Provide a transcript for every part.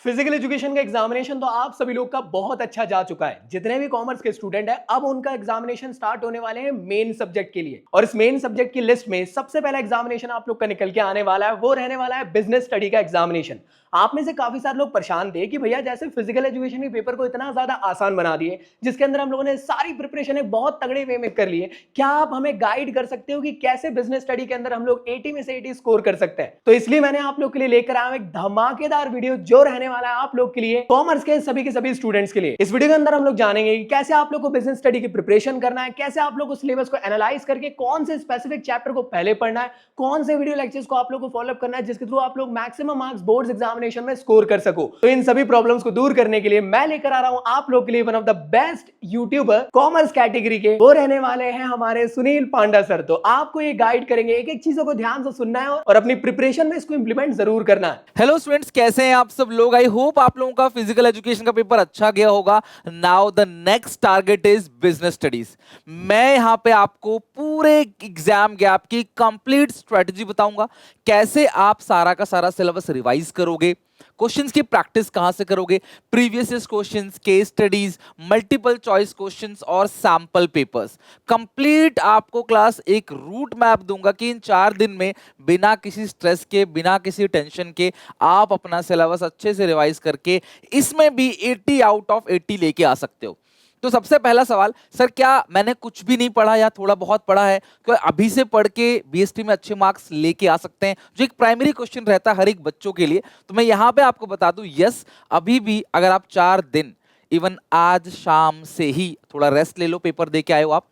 Physical education का examination तो आप सभी लोग का बहुत अच्छा जा चुका है। जितने भी कॉमर्स के स्टूडेंट हैं अब उनका एग्जामिनेशन स्टार्ट होने वाले हैं मेन सब्जेक्ट के लिए। और इस मेन सब्जेक्ट की लिस्ट में सबसे पहला एग्जामिनेशन आप लोग का निकल के आने वाला है, वो रहने वाला है बिजनेस स्टडी का एग्जामिनेशन। आप में से काफी सारे लोग परेशान थे कि भैया जैसे फिजिकल एजुकेशन के पेपर को इतना ज्यादा आसान बना दिए, जिसके अंदर हम लोगों ने सारी प्रिपरेशन एक बहुत तगड़े वे में कर लिए, क्या आप हमें गाइड कर सकते हो कि कैसे बिजनेस स्टडी के अंदर हम लोग 80 में से 80 स्कोर कर सकते हैं? तो इसलिए मैंने आप लोग के लिए लेकर आया एक धमाकेदार वीडियो जो रहने वाला है आप लोग के लिए, कॉमर्स के सभी स्टूडेंट्स के लिए। इस वीडियो के अंदर हम लोग जानेंगे कि कैसे आप लोग को बिजनेस स्टडी की प्रिपरेशन करना है, कैसे आप लोग को सिलेबस को एनालाइज करके कौन से स्पेसिफिक चैप्टर को पहले पढ़ना है, कौन से वीडियो लेक्चर्स को आप लोग को फॉलो अप करना है जिसके थ्रू आप लोग मैक्सिमम मार्क्स बोर्ड्स एग्जामिनेशन में स्कोर कर सको। तो इन सभी प्रॉब्लम्स को दूर करने के लिए मैं लेकर आ रहा हूं आप लोग के लिए one of the best YouTuber commerce category के, वो रहने वाले हैं हमारे सुनील पांडा सर। तो आपको ये गाइड करेंगे, एक एक चीजों को ध्यान से सुनना है और अपनी प्रिपरेशन में इसको इंप्लीमेंट जरूर करना है। हेलो स्टूडेंट्स, कैसे हैं आप सब लोग? आई होप आप लोगों का फिजिकल एजुकेशन का पेपर अच्छा गया होगा। Now the next target is business studies. मैं यहां पे आपको पूरे एग्जाम गैप की कंप्लीट स्ट्रेटजी बताऊंगा, कैसे आप सारा का सारा सिलेबस रिवाइज करोगे, क्वेश्चंस की प्रैक्टिस कहां से करोगे, previous year questions, case studies, multiple choice questions और सैंपल पेपर्स। कंप्लीट आपको क्लास एक रूट मैप दूंगा कि इन 4 दिन में बिना किसी स्ट्रेस के, बिना किसी टेंशन के आप अपना सिलेबस अच्छे से रिवाइज करके इसमें भी 80 आउट ऑफ 80 लेके आ सकते हो। तो सबसे पहला सवाल, सर क्या मैंने कुछ भी नहीं पढ़ा या थोड़ा बहुत पढ़ा है, क्या अभी से पढ़ के बीएसटी में अच्छे मार्क्स लेके आ सकते हैं? जो एक प्राइमरी क्वेश्चन रहता है हर एक बच्चों के लिए। तो मैं यहां पे आपको बता दूं, यस, अभी भी अगर आप 4 दिन, इवन आज शाम से ही, थोड़ा रेस्ट ले लो, पेपर दे के आए हो आप,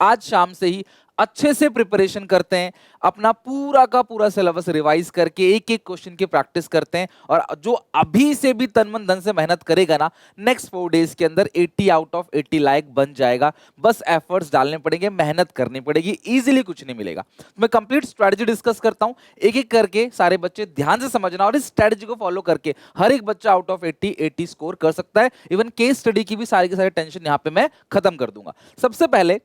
आज शाम से ही अच्छे से प्रिपरेशन करते हैं, अपना पूरा का पूरा सिलेबस रिवाइज करके एक एक क्वेश्चन की प्रैक्टिस करते हैं, और जो अभी से भी तन मन धन से मेहनत करेगा ना, नेक्स्ट 4 डेज के अंदर 80 आउट ऑफ 80 लाइक बन जाएगा। बस एफर्ट्स डालने पड़ेंगे, मेहनत करनी पड़ेगी, इजीली कुछ नहीं मिलेगा। तो मैं कंप्लीट स्ट्रेटजी डिस्कस करता हूं, एक एक करके सारे बच्चे ध्यान से समझना, और इस स्ट्रेटजी को फॉलो करके हर एक बच्चा आउट ऑफ 80 स्कोर कर सकता है। इवन केस स्टडी की भी सारी की सारी टेंशन यहां पे मैं खत्म कर दूंगा। सबसे पहले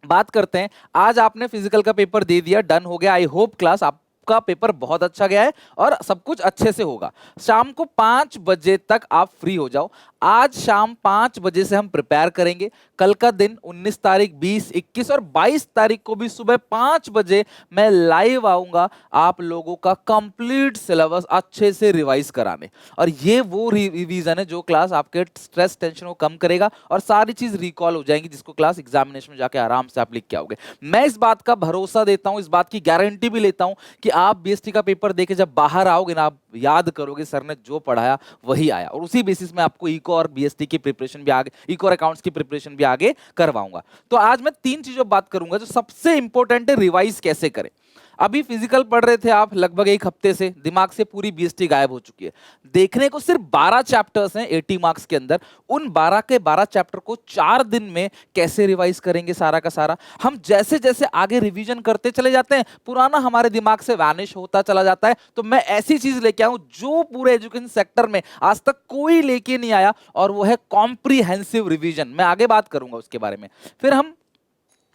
बात करते हैं, आज आपने फिजिकल का पेपर दे दिया, डन हो गया। आई होप क्लास आपका पेपर बहुत अच्छा गया है और सब कुछ अच्छे से होगा। शाम को 5 बजे तक आप फ्री हो जाओ। आज शाम 5 बजे से हम प्रिपेयर करेंगे। कल का दिन 19 तारीख, 20, 21 और 22 तारीख को भी सुबह 5 बजे मैं लाइव आऊंगा आप लोगों का कंप्लीट सिलेबस अच्छे से रिवाइज कराने। और ये वो रिवीजन है जो क्लास आपके स्ट्रेस टेंशन को कम करेगा और सारी चीज रिकॉल हो जाएंगी, जिसको क्लास एग्जामिनेशन में जाके आराम से आप लिख के आओगे। मैं इस बात का भरोसा देता हूं, इस बात की गारंटी भी लेता हूं कि आप बीएसटी का पेपर देके जब बाहर आओगे ना, आप याद करोगे सर ने जो पढ़ाया वही आया। और उसी बेसिस में आपको इको और बीएसटी की प्रिपरेशन भी आगे, इको और अकाउंट्स की प्रिपरेशन भी आगे करवाऊंगा। तो आज मैं 3 चीजों बात करूंगा। जो सबसे इंपॉर्टेंट है, रिवाइज कैसे करें। अभी फिजिकल पढ़ रहे थे आप लगभग 1 हफ्ते से, दिमाग से पूरी बीएसटी गायब हो चुकी है। देखने को सिर्फ 12 चैप्टर्स हैं 80 मार्क्स के अंदर। उन 12 के 12 चैप्टर को 4 दिन में कैसे रिवाइज करेंगे सारा का सारा? हम जैसे जैसे आगे रिवीजन करते चले जाते हैं, पुराना हमारे दिमाग से वैनिश होता चला जाता है। तो मैं ऐसी चीज लेके आऊं जो पूरे एजुकेशन सेक्टर में आज तक कोई लेके नहीं आया, और वो है कॉम्प्रिहेंसिव रिवीजन। मैं आगे बात करूंगा उसके बारे में। फिर हम,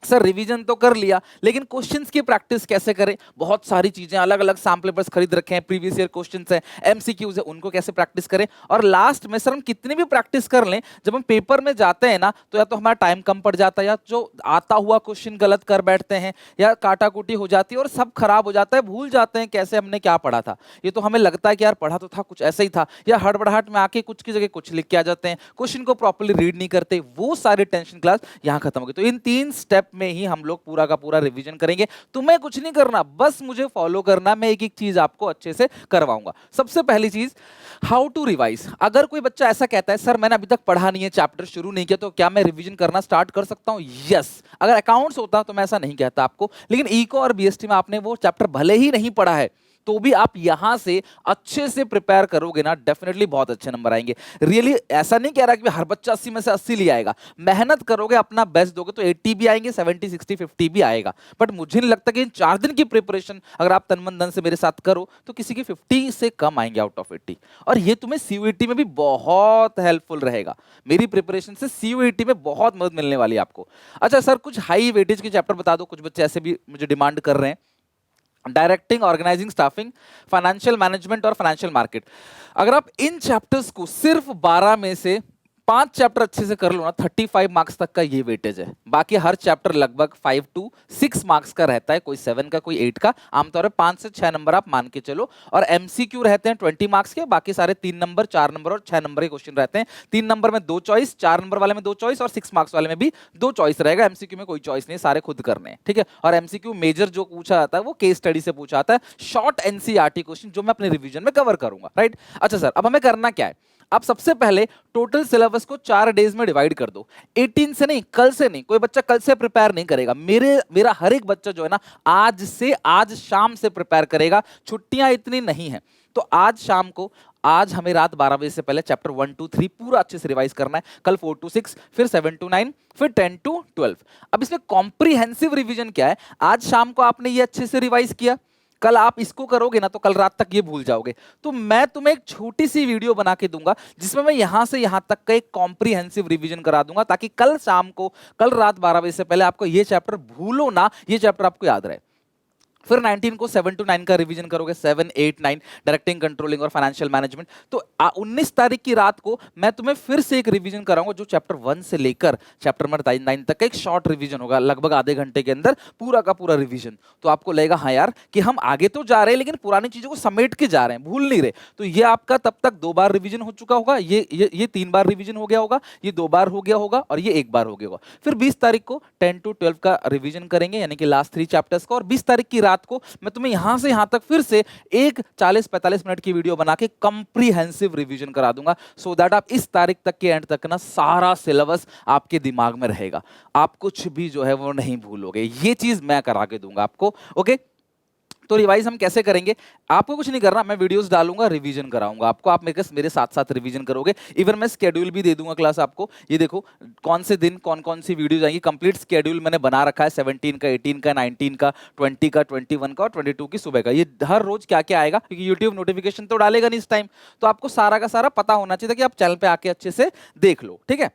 सर रिवीजन तो कर लिया, लेकिन क्वेश्चंस की प्रैक्टिस कैसे करें? बहुत सारी चीजें, अलग अलग सैंपल पेपर्स खरीद रखे हैं, प्रीवियस ईयर क्वेश्चंस हैं, एमसीक्यूज है, उनको कैसे प्रैक्टिस करें? और लास्ट में सर हम कितनी भी प्रैक्टिस कर लें, जब हम पेपर में जाते हैं ना, तो या तो हमारा टाइम कम पड़ जाता है, या जो आता हुआ क्वेश्चन गलत कर बैठते हैं, या काटाकुटी हो जाती है और सब खराब हो जाता है, भूल जाते हैं कैसे हमने क्या पढ़ा था। ये तो हमें लगता है कि यार पढ़ा तो था, कुछ ऐसा ही था, या हड़बड़ाहट में आके कुछ की जगह कुछ लिख के आ जाते हैं, क्वेश्चन को प्रॉपर्ली रीड नहीं करते। वो सारी टेंशन क्लास यहाँ खत्म हो गई। तो इन 3 स्टेप में ही हम लोग पूरा का पूरा रिवीजन करेंगे। तुम्हें कुछ नहीं करना, बस मुझे फॉलो करना, मैं एक एक चीज आपको अच्छे से करवाऊंगा। सबसे पहली चीज, हाउ टू रिवाइज। अगर कोई बच्चा ऐसा कहता है सर मैंने अभी तक पढ़ा नहीं है, चैप्टर शुरू नहीं किया, तो क्या मैं रिवीजन करना स्टार्ट कर सकता हूं? यस। अगर अकाउंट्स होता तो मैं ऐसा नहीं कहता आपको, लेकिन इको और बीएसटी में आपने वो चैप्टर भले ही नहीं पढ़ा है, तो भी आप यहां से अच्छे से प्रिपेयर करोगे ना, डेफिनेटली बहुत अच्छे नंबर आएंगे। रियली ऐसा नहीं कह रहा कि हर बच्चा 80 में से 80 ले आएगा। मेहनत करोगे, अपना बेस्ट दोगे तो 80 भी आएंगे, 70, 60, 50 भी आएगा। बट मुझे नहीं लगता कि इन 4 दिन की प्रिपरेशन अगर आप तन मन धन से मेरे साथ करो तो किसी की 50 से कम आएंगे आउट ऑफ 80। और ये तुम्हें सीयूईटी में भी बहुत हेल्पफुल रहेगा। मेरी प्रिपरेशन से सीयूईटी में बहुत मदद मिलने वाली है आपको। अच्छा सर, कुछ हाई वेटेज के चैप्टर बता दो, कुछ बच्चे ऐसे भी मुझे डिमांड कर रहे हैं। Directing, organizing, staffing, financial management और फाइनेंशियल मार्केट। अगर आप इन चैप्टर्स को सिर्फ 12 में से 5 चैप्टर अच्छे से कर लो ना, 35 मार्क्स तक का ये वेटेज है। बाकी हर चैप्टर लगभग 5 to 6 मार्क्स का रहता है, कोई 7 का, कोई 8 का। आमतौर पर 5 से 6 नंबर आप मान के चलो। और एमसीक्यू रहते हैं 20 मार्क्स के, बाकी सारे 3 नंबर, 4 नंबर और 6 नंबर के क्वेश्चन रहते हैं। 3 नंबर में 2 चॉइस, 4 नंबर वाले में 2 चॉइस और 6 मार्क्स वाले में भी 2 चॉइस रहेगा। एमसीक्यू में कोई चॉइस नहीं, सारे खुद करने हैं, ठीक है। और एमसीक्यू मेजर जो पूछा जाता है वो केस स्टडी से पूछा जाता है, शॉर्ट एनसीईआरटी क्वेश्चन, जो मैं अपने रिवीजन में कवर करूंगा, राइट। अच्छा सर, अब हमें करना क्या है? आप सबसे पहले टोटल सिलेबस को 4 डेज में डिवाइड कर दो। 18 से नहीं, कल से नहीं, कोई बच्चा कल से प्रिपेयर नहीं करेगा। मेरा हर एक बच्चा जो है ना, आज शाम से प्रिपेयर करेगा। छुट्टियां इतनी नहीं है, तो आज शाम को, आज हमें रात 12 बजे से पहले चैप्टर 1 to 3 पूरा अच्छे से रिवाइज करना है। कल 4 to 6, फिर 7 to 9, फिर 10 to 12। अब इसमें कॉम्प्रिहेंसिव रिवीजन क्या है? आज शाम को आपने ये अच्छे से रिवाइज किया, कल आप इसको करोगे ना तो कल रात तक ये भूल जाओगे। तो मैं तुम्हें एक छोटी सी वीडियो बना के दूंगा जिसमें मैं यहां से यहां तक का एक कॉम्प्रिहेंसिव रिवीजन करा दूंगा, ताकि कल शाम को, कल रात 12 बजे से पहले आपको ये चैप्टर भूलो ना, ये चैप्टर आपको याद रहे। फिर 19 को 7 to 9 का रिवीजन करोगे, 7, 8, 9 डायरेक्टिंग, कंट्रोलिंग और फाइनेंशियल मैनेजमेंट। तो 19 तारीख की रात को मैं तुम्हें फिर से एक रिवीजन कराऊंगा, जो चैप्टर 1 से लेकर चैप्टर नंबर 9 तक का एक शॉर्ट रिवीजन होगा, लगभग आधे घंटे के अंदर पूरा का पूरा रिवीजन। तो आपको लगेगा हाँ यार कि हम आगे तो जा रहे हैं, लेकिन पुरानी चीजों को समेट के जा रहे हैं, भूल नहीं रहे। तो ये आपका तब तक 2 बार रिवीजन हो चुका होगा, ये 3 बार रिवीजन हो गया होगा, ये 2 बार हो गया होगा और ये 1 बार हो गया होगा। फिर 20 तारीख को 10 to 12 का रिवीजन करेंगे, यानी कि लास्ट 3 चैप्टर्स का। और 20 तारीख की रात को मैं तुम्हें यहां से यहां तक फिर से एक 40-45 मिनट की वीडियो बना के कंप्रीहेंसिव रिवीजन करा दूंगा, सो दैट आप इस तारीख तक के एंड तक ना सारा सिलेबस आपके दिमाग में रहेगा, आप कुछ भी जो है वो नहीं भूलोगे। ये चीज मैं करा के दूंगा आपको, ओके। तो रिवाइज हम कैसे करेंगे? आपको कुछ नहीं करना, मैं वीडियोस डालूंगा, रिवीजन कराऊंगा आपको, आप मेरे साथ साथ रिवीजन करोगे। इवन मैं स्केड्यूल भी दे दूंगा क्लास आपको। ये देखो कौन से दिन कौन कौन सी वीडियोस आएंगी, कंप्लीट स्केड्यूल मैंने बना रखा है। 17 का, 18 का, 19 का, 20 का, 21 का और 22 की सुबह का। ये हर रोज क्या क्या आएगा, क्योंकि यूट्यूब नोटिफिकेशन तो डालेगा नहीं इस टाइम, तो आपको सारा का सारा पता होना चाहिए कि आप चैनल पे आके अच्छे से देख लो, ठीक है।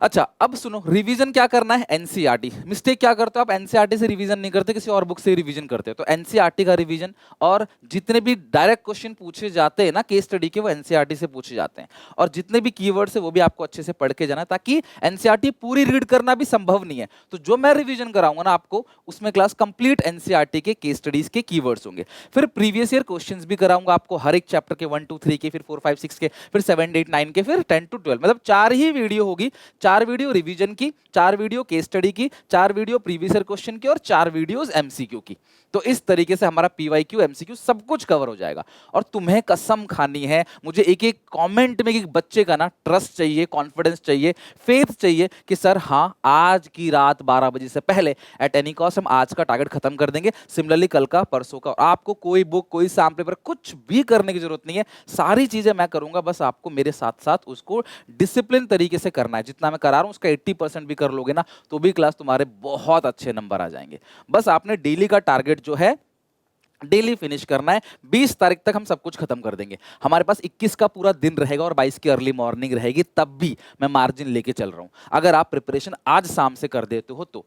अच्छा, अब सुनो, रिवीजन क्या करना है? एनसीईआरटी। मिस्टेक क्या करते हो आप? एनसीईआरटी से रिवीजन नहीं करते, किसी और बुक से रिवीजन करते हो। तो एनसीईआरटी का रिवीजन, और जितने भी डायरेक्ट क्वेश्चन पूछे जाते हैं ना केस स्टडी के, वो एनसीईआरटी से पूछे जाते हैं। और जितने भी कीवर्ड्स है वो भी आपको अच्छे से पढ़ के जाना, ताकि एनसीईआरटी पूरी रीड करना भी संभव नहीं है। तो जो मैं रिवीजन कराऊंगा ना आपको, उसमें क्लास कंप्लीट एनसीईआरटी के केस स्टडीज के कीवर्ड्स होंगे। फिर प्रीवियस ईयर क्वेश्चंस भी कराऊंगा आपको, हर एक चैप्टर के 1, 2, 3 के, फिर 4, 5, 6 के, फिर 7, 8, 9 के, फिर 10 to 12। मतलब 4 ही वीडियो होगी, 4 वीडियो रिवीजन की, 4 वीडियो केस स्टडी की, 4 वीडियो प्रीवियस ईयर क्वेश्चन की और 4 वीडियोस एमसीक्यू की। तो इस तरीके से हमारा पीवाईक्यू, एमसीक्यू सब कुछ कवर हो जाएगा। और तुम्हें कसम खानी है, मुझे एक एक कमेंट में एक बच्चे का ना ट्रस्ट चाहिए, कॉन्फिडेंस चाहिए, फेथ चाहिए कि सर हाँ, आज की रात 12 बजे से पहले एट एनी कॉस्ट हम आज का टारगेट खत्म कर देंगे। सिमिलरली कल का, परसों का। आपको कोई बुक, कोई सैम्पल पेपर कुछ भी करने की जरूरत नहीं है, सारी चीजें मैं करूंगा। बस आपको मेरे साथ साथ उसको डिसिप्लिन तरीके से करना है। जितना मैं करा रहा हूं उसका 80% भी कर लोगे ना, तो भी क्लास तुम्हारे बहुत अच्छे नंबर आ जाएंगे। बस आपने डेली का टारगेट जो है डेली फिनिश करना है। 20 तारीख तक हम सब कुछ खत्म कर देंगे। हमारे पास 21 का पूरा दिन रहेगा और 22 की अर्ली मॉर्निंग रहेगी, तब भी मैं मार्जिन लेके चल रहा हूं। अगर आप प्रिपरेशन आज शाम से कर देते हो तो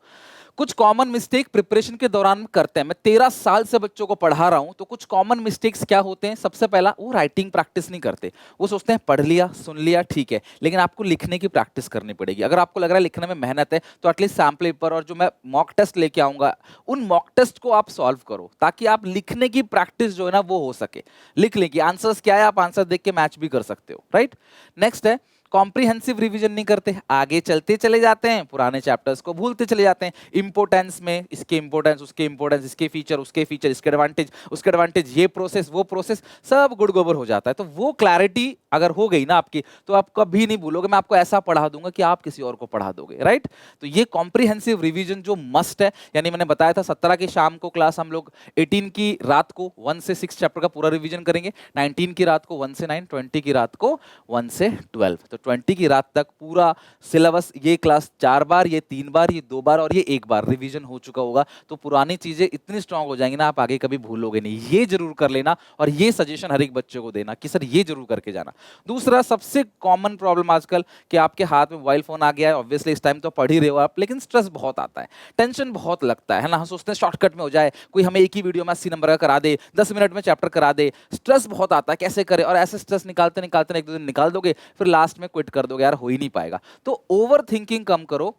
कुछ कॉमन मिस्टेक प्रिपरेशन के दौरान करते हैं। मैं 13 साल से बच्चों को पढ़ा रहा हूं, तो कुछ कॉमन मिस्टेक्स क्या होते हैं? सबसे पहला, वो राइटिंग प्रैक्टिस नहीं करते। वो सोचते हैं पढ़ लिया, सुन लिया, ठीक है, लेकिन आपको लिखने की प्रैक्टिस करनी पड़ेगी। अगर आपको लग रहा है लिखने में मेहनत है, तो एटलीस्ट सैम्पल पेपर और जो मैं मॉक टेस्ट लेके आऊंगा, उन मॉक टेस्ट को आप सॉल्व करो, ताकि आप लिखने की प्रैक्टिस जो है ना वो हो सके। लिख लेंगे आंसर्स क्या है, आप आंसर देख के मैच भी कर सकते हो, राइट। नेक्स्ट है, कॉम्प्रिहेंसिव रिवीजन नहीं करते, आगे चलते चले जाते हैं, पुराने चैप्टर्स को भूलते चले जाते हैं। इंपोर्टेंस में इसके इंपोर्टेंस, उसके इंपोर्टेंस, इसके फीचर, उसके फीचर, इसके एडवांटेज, उसके एडवांटेज, ये प्रोसेस, वो प्रोसेस, सब गुड़ गोबर हो जाता है। तो वो क्लैरिटी अगर हो गई ना आपकी, तो आप कभी नहीं भूलोगे। मैं आपको ऐसा पढ़ा दूंगा कि आप किसी और को पढ़ा दोगे, राइट। तो ये कॉम्प्रिहेंसिव रिवीजन जो मस्ट है, यानी मैंने बताया था 17 की शाम को क्लास हम लोग 18 की रात को 1 से 6 चैप्टर का पूरा रिवीजन करेंगे, 19 की रात को 1 से 9, 20 की रात को 1 से 12। तो 20 की रात तक पूरा सिलेबस, ये क्लास 4 बार, ये 3 बार, ये 2 बार और ये 1 बार रिवीजन हो चुका होगा, तो पुरानी चीजें इतनी स्ट्रांग हो जाएंगी ना, आप आगे कभी भूलोगे नहीं। ये जरूर कर लेना और ये सजेशन हर एक बच्चे को देना कि सर ये जरूर करके जाना। दूसरा सबसे कॉमन प्रॉब्लम आजकल कि आपके हाथ में मोबाइल फोन आ गया है, ऑब्वियसली इस टाइम तो पढ़ ही रहे हो आप, लेकिन स्ट्रेस बहुत आता है, टेंशन बहुत लगता है ना। हम सोचते हैं शॉर्टकट में हो जाए, कोई हमें एक ही वीडियो में 80 नंबर का करा दे, 10 मिनट में चैप्टर करा दे, स्ट्रेस बहुत आता है कैसे करें, और ऐसे स्ट्रेस निकालते निकालते एक दो दिन निकाल दोगे, फिर लास्ट में क्विट कर दोगे, यार हो ही नहीं पाएगा। तो ओवर थिंकिंग कम करो।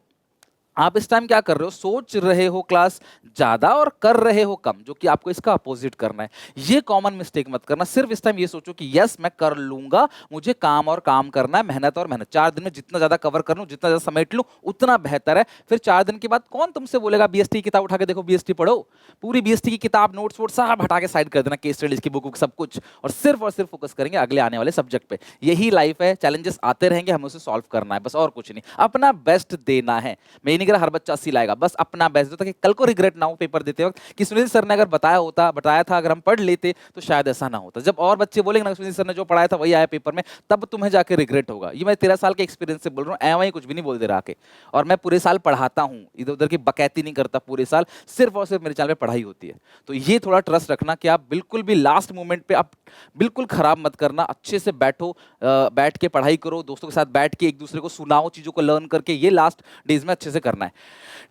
आप इस टाइम क्या कर रहे हो, सोच रहे हो क्लास ज्यादा और कर रहे हो कम, जो कि आपको इसका अपोजिट करना है। ये कॉमन मिस्टेक मत करना। सिर्फ इस टाइम ये सोचो कि यस मैं कर लूंगा, मुझे काम और काम करना है, मेहनत और मेहनत। 4 दिन में जितना ज्यादा कवर कर लूं, जितना ज्यादा समेट लूं, उतना बेहतर है। फिर 4 दिन के बाद कौन तुमसे बोलेगा बीएसटी की किताब उठा के देखो, बीएसटी पढ़ो। पूरी बीएसटी की किताब, नोट्स वोट्स सब हटा के साइड कर देना, केस स्टडीज की बुक सब कुछ, और सिर्फ फोकस करेंगे अगले आने वाले सब्जेक्ट पे। यही लाइफ है, चैलेंजेस आते रहेंगे, हमें उसे सॉल्व करना है बस, और कुछ नहीं। अपना बेस्ट देना है। मैं ये नहीं कह रहा हर बच्चा 80 लाएगा, बस अपना बेस्ट दो, ताकि कल को रिग्रेट ना हो पेपर देते वक्त कि सुनील सर ने अगर बताया था, अगर हम पढ़ लेते तो शायद ऐसा ना होता। जब और बच्चे बोलेंगे ना सुनील सर ने जो पढ़ाया था वही आया पेपर में, तब तुम्हें जाके रिग्रेट होगा। ये मैं 13 साल के एक्सपीरियंस से बोल रहा हूँ, वही कुछ भी नहीं बोल दे रहा आके। और मैं पूरे साल पढ़ाता हूँ, इधर उधर की बकैती नहीं करता पूरे साल, सिर्फ और सिर्फ मेरे चैनल पे पढ़ाई होती है। तो ये थोड़ा ट्रस्ट रखना कि आप बिल्कुल भी लास्ट मोमेंट पे आप बिल्कुल खराब मत करना। अच्छे से बैठो, बैठ के पढ़ाई करो, दोस्तों के साथ बैठ के एक दूसरे को सुनाओ, चीजों को लर्न करके, ये लास्ट डेज में अच्छे से करना है।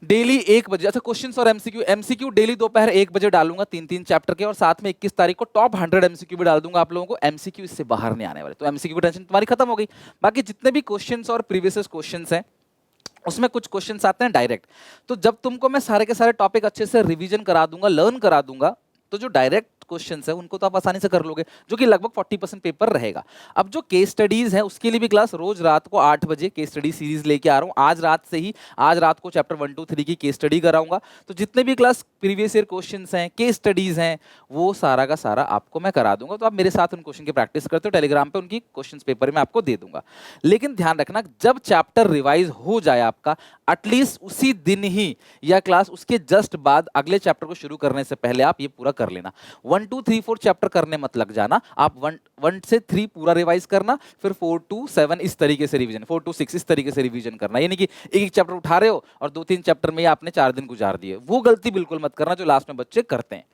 डेली 1 बजे, अच्छा क्वेश्चंस और एमसीक्यू डेली दोपहर 1 बजे डालूंगा 3-3 चैप्टर के, और साथ में 21 तारीख को टॉप 100 एमसीक्यू भी डाल दूंगा आप लोगों को। एमसीक्यू इससे बाहर नहीं आने वाले, तो एमसीक्यू की टेंशन तुम्हारी खत्म हो गई। बाकी जितने भी क्वेश्चंस और प्रीवियस क्वेश्चंस हैं, उसमें कुछ क्वेश्चंस आते हैं डायरेक्ट। तो जब तुमको मैं सारे के सारे टॉपिक अच्छे से रिवीजन करा दूंगा, लर्न करा दूंगा, तो जो डायरेक्ट क्वेश्चंस है उनको तो आप आसानी से कर लोगे, जो कि लगभग 40% पेपर रहेगा। अब जो केस स्टडीज है उसके लिए भी क्लास रोज रात को 8 बजे केस स्टडी सीरीज लेके आ रहा हूं। आज रात को चैप्टर 1, 2, 3 की केस स्टडी कराऊंगा। तो जितने भी क्लास प्रीवियस ईयर क्वेश्चंस हैं, केस स्टडीज हैं, वो सारा का सारा आपको मैं करा दूंगा। तो आप मेरे साथ उन क्वेश्चन की प्रैक्टिस करते हो, टेलीग्राम पे उनकी क्वेश्चन पेपर में आपको दे दूंगा। लेकिन ध्यान रखना, जब चैप्टर रिवाइज हो जाए आपका, एटलीस्ट उसी दिन ही या क्लास उसके जस्ट बाद अगले चैप्टर को शुरू करने से पहले आप ये पूरा कर लेना। 1, 2, 3, 4 चैप्टर करने मत लग जाना। आप 1 से 3 पूरा रिवाइज करना, फिर 4 to 7 इस तरीके से रिवीजन, 4 to 6 इस तरीके से रिवीजन करना। यानी कि एक चैप्टर उठा रहे हो और 2-3 चैप्टर में आपने 4 दिन गुजार दिए। वो गलती बिल्कुल मत करना जो लास्ट में बच्चे करते हैं।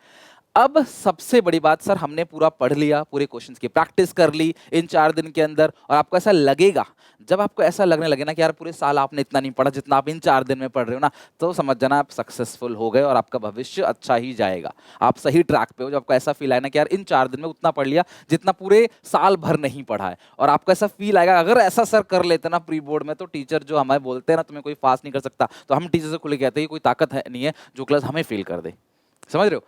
अब सबसे बड़ी बात, सर हमने पूरा पढ़ लिया, पूरे क्वेश्चंस की प्रैक्टिस कर ली इन 4 दिन के अंदर, और आपको ऐसा लगेगा, जब आपको ऐसा लगने लगे ना कि यार पूरे साल आपने इतना नहीं पढ़ा जितना आप इन 4 दिन में पढ़ रहे हो ना, तो समझ जाना आप सक्सेसफुल हो गए और आपका भविष्य अच्छा ही जाएगा। आप सही ट्रैक पे हो। जब आपको ऐसा फील आए ना कि यार इन 4 दिन में उतना पढ़ लिया जितना पूरे साल भर नहीं पढ़ा है, और आपको ऐसा फील आएगा अगर ऐसा सर कर लेते ना प्री बोर्ड में, तो टीचर जो हमें बोलते हैं ना तुम्हें कोई पास नहीं कर सकता, तो हम टीचर से खुले कहते हैं कोई ताकत है नहीं है जो क्लास हमें फेल कर दे। समझ रहे हो?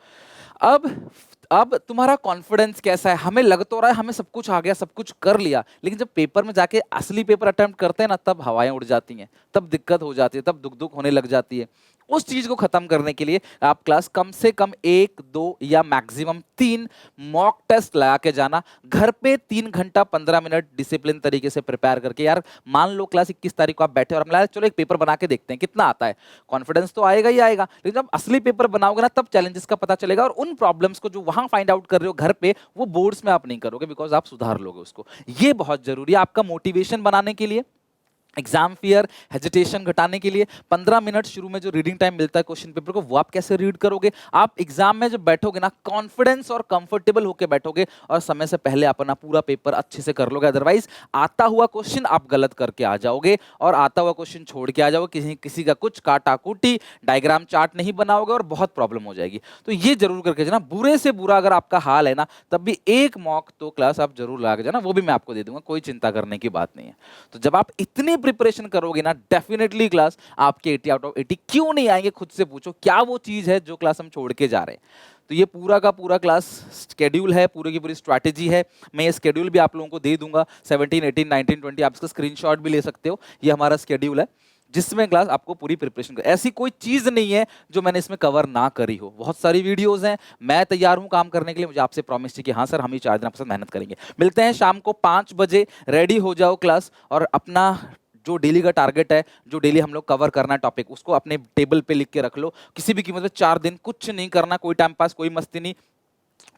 अब तुम्हारा कॉन्फिडेंस कैसा है? हमें लग तो रहा है हमें सब कुछ आ गया, सब कुछ कर लिया, लेकिन जब पेपर में जाके असली पेपर अटेम्प्ट करते हैं ना, तब हवाएं उड़ जाती हैं, तब दिक्कत हो जाती है, तब दुख दुख होने लग जाती है। उस चीज को खत्म करने के लिए आप क्लास कम से कम 1, 2 या मैक्सिमम 3 मॉक टेस्ट लगा के जाना। घर पे 3 घंटा 15 मिनट डिसिप्लिन तरीके से प्रिपेयर करके, यार मान लो क्लास 21 तारीख को आप बैठे और हम चलो एक पेपर बना के देखते हैं कितना आता है। कॉन्फिडेंस तो आएगा ही आएगा, लेकिन जब असली पेपर बनाओगे ना, तब चैलेंजेस का पता चलेगा, और उन प्रॉब्लम्स को जो वहां फाइंड आउट कर रहे हो घर पे, वो बोर्ड्स में आप नहीं करोगे, बिकॉज आप सुधार लोगे उसको। ये बहुत जरूरी है आपका मोटिवेशन बनाने के लिए, एग्जाम फियर, हेजिटेशन घटाने के लिए। 15 मिनट शुरू में जो रीडिंग टाइम मिलता है क्वेश्चन पेपर को, वो आप कैसे रीड करोगे? आप एग्जाम में जब बैठोगे ना, कॉन्फिडेंस और कंफर्टेबल होकर बैठोगे, और समय से पहले अपना पूरा पेपर अच्छे से कर लोगे। अदरवाइज आता हुआ क्वेश्चन आप गलत करके आ जाओगे, और आता हुआ क्वेश्चन छोड़ के आ जाओगे, किसी का कुछ काटाकूटी, डायग्राम चार्ट नहीं बनाओगे, और बहुत प्रॉब्लम हो जाएगी। तो ये जरूर करके जाना। बुरे से बुरा अगर आपका हाल है ना, तब भी एक मॉक तो क्लास आप जरूर ला के जाना, वो भी मैं आपको दे दूंगा, कोई चिंता करने की बात नहीं है। तो जब आप इतनी प्रिपरेशन करोगे ना, डेफिनेटली क्लास आपके 80 आउट ऑफ 80 क्यों नहीं आएंगे? खुद से पूछो, क्या वो चीज है जो क्लास हम छोड़ के जा रहे हैं? तो ये पूरा का पूरा क्लास स्केड्यूल है, पूरी की पूरी स्ट्रैटेजी है। मैं ये स्केड्यूल भी आप लोगों को दे दूंगा, 17, 18, 19, 20, आप इसका स्क्रीनशॉट भी ले सकते हो। ये हमारा स्केड्यूल है जिसमें क्लास आपको पूरी प्रिपरेशन कर, ऐसी कोई चीज नहीं है जो मैंने इसमें कवर ना करी हो। बहुत सारी वीडियोस हैं, मैं तैयार हूं काम करने के लिए। मुझे आपसे प्रॉमिस थी कि हाँ सर हम ये 4 दिन आपके साथ मेहनत करेंगे। मिलते हैं शाम को 5 बजे, रेडी हो जाओ क्लास, और अपना जो डेली का टारगेट है, जो डेली हम लोग कवर करना है टॉपिक, उसको अपने टेबल पे लिख के रख लो। किसी भी कीमत पे 4 दिन कुछ नहीं करना, कोई टाइम पास, कोई मस्ती नहीं,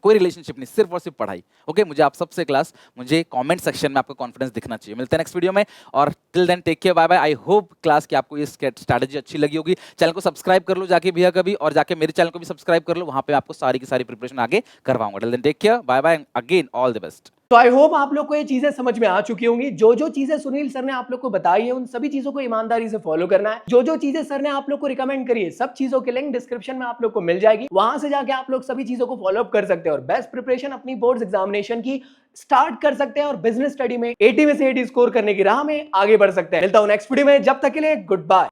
कोई रिलेशनशिप नहीं, सिर्फ और सिर्फ पढ़ाई। ओके, मुझे आप सबसे क्लास, मुझे कमेंट सेक्शन में आपका कॉन्फिडेंस दिखना चाहिए। मिलते हैं नेक्स्ट वीडियो में, और till then take care, bye bye. I hope class की आपको ये स्ट्रैटेजी अच्छी लगी होगी। चैनल को सब्सक्राइब कर लो जाके भैया कभी, और जाके मेरे चैनल को भी सब्सक्राइब कर लो, वहां पे आपको सारी की सारी प्रिपरेशन आगे करवाऊंगा। Till then take care, bye bye, again all the best. तो आई होप आप लोग को ये चीजें समझ में आ चुकी होंगी। जो जो चीजें सुनील सर ने आप लोग को बताई है, उन सभी चीजों को ईमानदारी से फॉलो करना है। जो जो चीजें सर ने आप लोग को रिकमेंड करी है, सब चीजों के लिंक डिस्क्रिप्शन में आप लोग को मिल जाएगी। वहां से जाके आप लोग सभी चीजों को फॉलो अप कर सकते हैं और बेस्ट प्रिपरेशन अपनी बोर्ड्स एग्जामिनेशन की स्टार्ट कर सकते हैं और बिजनेस स्टडी में 80 में से 80 स्कोर करने की राह में आगे बढ़ सकते हैं। मिलता हूं नेक्स्ट वीडियो में, जब तक के लिए गुड बाय।